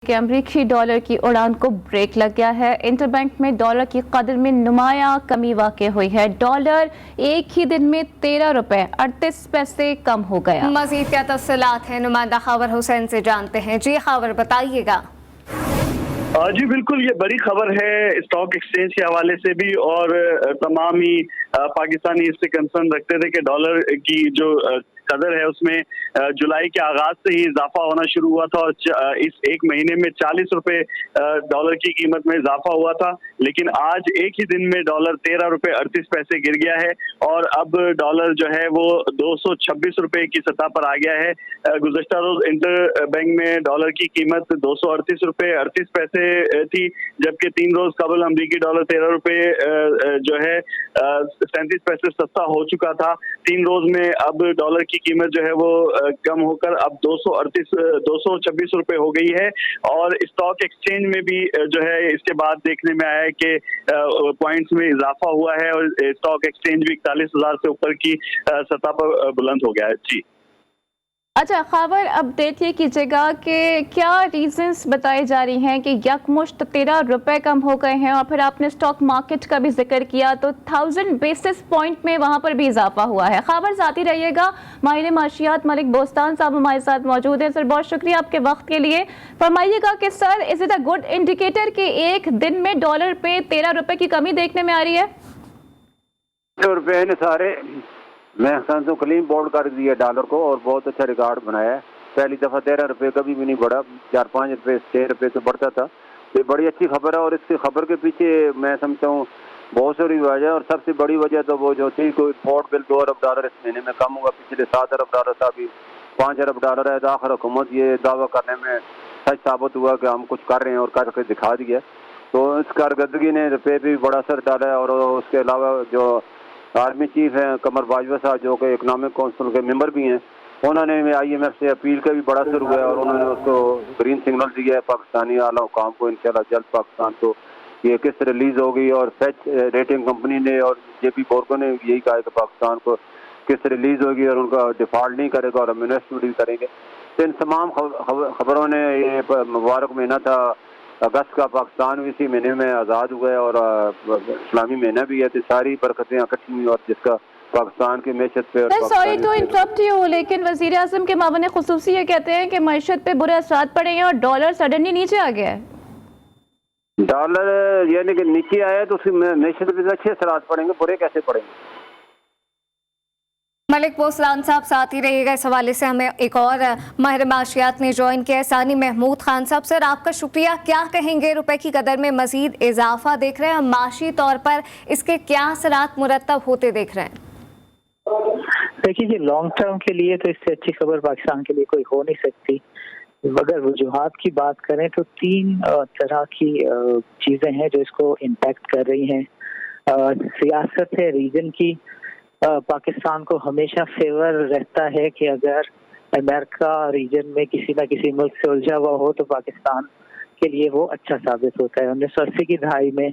کہ امریکی ڈالر کی اڑان کو بریک لگ گیا ہے۔ انٹربینک میں ڈالر کی قدر میں نمایاں کمی واقع ہوئی ہے۔ ڈالر ایک ہی دن میں 13 روپے 38 پیسے کم ہو گیا۔ مزید کیا تفصیلات ہیں نمائندہ خاور حسین سے جانتے ہیں۔ جی خاور بتائیے گا۔ جی بالکل، یہ بڑی خبر ہے اسٹاک ایکسچینج کے حوالے سے بھی، اور تمام ہی پاکستانی اس سے کنسرن رکھتے تھے کہ ڈالر کی جو قدر ہے اس میں جولائی کے آغاز سے ہی اضافہ ہونا شروع ہوا تھا، اور اس ایک مہینے میں 40 روپے ڈالر کی قیمت میں اضافہ ہوا تھا، لیکن آج ایک ہی دن میں ڈالر 13 روپے 38 پیسے گر گیا ہے، اور اب ڈالر جو ہے وہ 226 روپے کی سطح پر آ گیا ہے۔ گزشتہ روز انٹر بینک میں ڈالر کی قیمت 238 روپے 38 پیسے تھی، جبکہ 3 روز قبل امریکی ڈالر 13 روپے جو ہے 37 پیسے سستا ہو چکا تھا۔ 3 روز میں اب ڈالر کی قیمت جو ہے وہ کم ہو کر اب 226 روپے ہو گئی ہے، اور اسٹاک ایکسچینج میں بھی جو ہے اس کے بعد دیکھنے میں آیا ہے کہ پوائنٹس میں اضافہ ہوا ہے، اور اسٹاک ایکسچینج بھی 41,000 سے اوپر کی سطح پر بلند ہو گیا ہے۔ جی اچھا خاور، اپڈیٹ یہ کیجیے گا کہ کیا ریزنز بتائی جا رہی ہیں کہ یکمشت 13 روپے کم ہو گئے ہیں، اور پھر آپ نے اسٹاک مارکیٹ کا بھی ذکر کیا تو 1000 بیسس پوائنٹ میں وہاں پر بھی اضافہ ہوا ہے۔ خاور ذاتی رہیے گا۔ ماہر معاشیات ملک بوستان صاحب ہمارے ساتھ موجود ہیں۔ سر بہت شکریہ آپ کے وقت کے لیے۔ فرمائیے گا کہ sir is it a good indicator کہ ایک دن میں ڈالر پہ 13 روپے کی کمی دیکھنے میں آ رہی ہے؟ روپے نے سارے میں تو کلیم بورڈ کر دیا ڈالر کو، اور بہت اچھا ریکارڈ بنایا ہے۔ پہلی دفعہ 13 روپے کبھی بھی نہیں بڑھا، 4-5 روپے 6 روپے سے بڑھتا تھا۔ یہ بڑی اچھی خبر ہے، اور اس کی خبر کے پیچھے میں سمجھتا ہوں بہت ساری وجہ ہے، اور سب سے بڑی وجہ تو وہ جو تھی کوئی امپورٹ بل 2 ارب ڈالر اس مہینے میں کم ہوگا، پچھلے 7 ارب ڈالر تھا، ابھی 5 ارب ڈالر ہے۔ آخر حکومت یہ دعویٰ کرنے میں سچ ثابت ہوا کہ ہم کچھ کر رہے ہیں، اور کر کے دکھا دیا۔ تو اس کارکردگی نے روپے پہ بھی بڑا اثر ڈالا ہے، اور اس کے علاوہ جو آرمی چیف ہیں قمر باجوہ صاحب، جو کہ اکنامک کونسل کے ممبر بھی ہیں، انہوں نے آئی ایم ایف سے اپیل کا بھی بڑا اثر ہوا ہے، اور انہوں نے اس کو گرین سگنل دیا ہے پاکستانی اعلیٰ حکام کو، انشاءاللہ جلد پاکستان کو یہ قسط ریلیز ہوگی، اور فیچ ریٹنگ کمپنی نے اور جے پی مورگن نے یہی کہا ہے کہ پاکستان کو قسط ریلیز ہوگی، اور ان کا ڈیفالٹ نہیں کرے گا، اور ہم انویسٹمنٹ بھی کریں گے۔ تو ان تمام خبروں نے یہ مبارک مہینہ تھا اگست کا، پاکستان بھی اسی مہینے میں آزاد ہوا ہے، اور اسلامی مہینہ بھی ہے، تو ساری برکتیں اکٹھی ہوئی، اور جس کا پاکستان کی معیشت پہ سوری ٹو انٹرپٹ یو، لیکن وزیر اعظم کے معاون خصوصی یہ کہتے ہیں کہ معیشت پہ برے اثرات پڑے ہیں، اور ڈالر سڈنلی نیچے آ گیا ہے۔ ڈالر یعنی کہ نیچے آیا تو اس کی معیشت پہ اچھے اثرات پڑیں گے، برے کیسے پڑیں گے؟ ملک بوستان صاحب ساتھ ہی رہیے گا۔ اس حوالے سے ہمیں ایک اور ماہر معاشیات نے جوائن کیا ہے، ثانی محمود خان صاحب۔ سر آپ کا شکریہ۔ کیا کہیں گے، روپے کی قدر میں مزید اضافہ دیکھ رہے ہیں، معاشی طور پر اس کے کیا اثرات مرتب ہوتے دیکھ رہے ہیں؟ دیکھیے جی، لانگ ٹرم کے لیے تو اس سے اچھی خبر پاکستان کے لیے کوئی ہو نہیں سکتی۔ اگر وجوہات کی بات کریں تو 3 طرح کی چیزیں ہیں جو اس کو امپیکٹ کر رہی ہیں۔ سیاست ہے ریجن کی، پاکستان کو ہمیشہ فیور رہتا ہے کہ اگر امریکہ ریجن میں کسی نہ کسی ملک سے الجھا ہوا ہو تو پاکستان کے لیے وہ اچھا ثابت ہوتا ہے۔ 1980 کی دہائی میں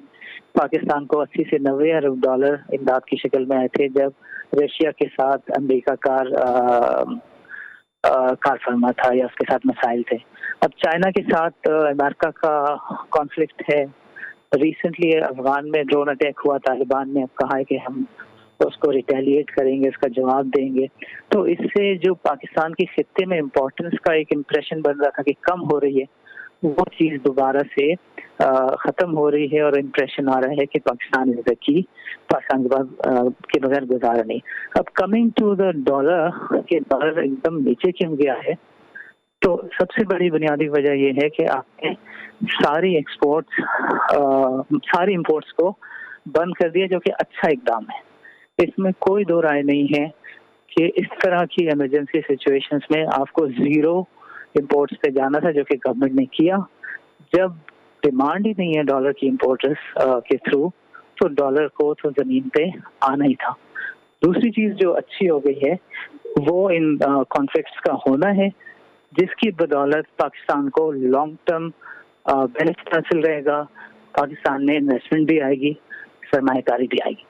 پاکستان کو 80 سے 90 ارب ڈالر امداد کی شکل میں آئے تھے، جب رشیا کے ساتھ امریکہ کار فرما تھا یا اس کے ساتھ مسائل تھے۔ اب چائنا کے ساتھ امریکہ کا کانفلکٹ ہے۔ ریسنٹلی افغان میں ڈرون اٹیک ہوا، طالبان نے اب کہا ہے کہ ہم اس کو ریٹیلیٹ کریں گے، اس کا جواب دیں گے۔ تو اس سے جو پاکستان کی خطے میں امپورٹنس کا ایک امپریشن بن رہا تھا کہ کم ہو رہی ہے، وہ چیز دوبارہ سے ختم ہو رہی ہے، اور امپریشن آ رہا ہے کہ پاکستان از دا کی، پاکستان کے بغیر گزارا نہیں۔ اب کمنگ ٹو دا ڈالر، کہ ڈالر ایک دم نیچے کیوں گیا ہے، تو سب سے بڑی بنیادی وجہ یہ ہے کہ آپ نے ساری امپورٹس کو بند کر دیا، جو کہ اچھا اقدام ہے۔ اس میں کوئی دو رائے نہیں ہے کہ اس طرح کی ایمرجنسی سچویشنز میں آپ کو زیرو امپورٹس پہ جانا تھا، جو کہ گورنمنٹ نے کیا۔ جب ڈیمانڈ ہی نہیں ہے ڈالر کی امپورٹرز کے تھرو، تو ڈالر کو تو زمین پہ آنا ہی تھا۔ دوسری چیز جو اچھی ہو گئی ہے وہ ان کانفلکٹس کا ہونا ہے، جس کی بدولت پاکستان کو لانگ ٹرم بینیفٹ حاصل رہے گا۔ پاکستان میں انویسٹمنٹ بھی آئے گی، سرمایہ کاری بھی آئے گی۔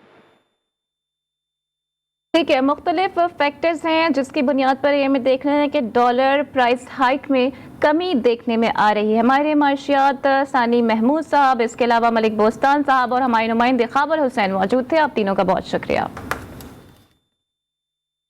ٹھیک ہے، مختلف فیکٹرز ہیں جس کی بنیاد پر یہ ہمیں دیکھ رہے ہیں کہ ڈالر پرائس ہائک میں کمی دیکھنے میں آ رہی ہے. ہمارے معاشیات ثانی محمود صاحب، اس کے علاوہ ملک بوستان صاحب اور ہمارے نمائندے خاور حسین موجود تھے. آپ تینوں کا بہت شکریہ.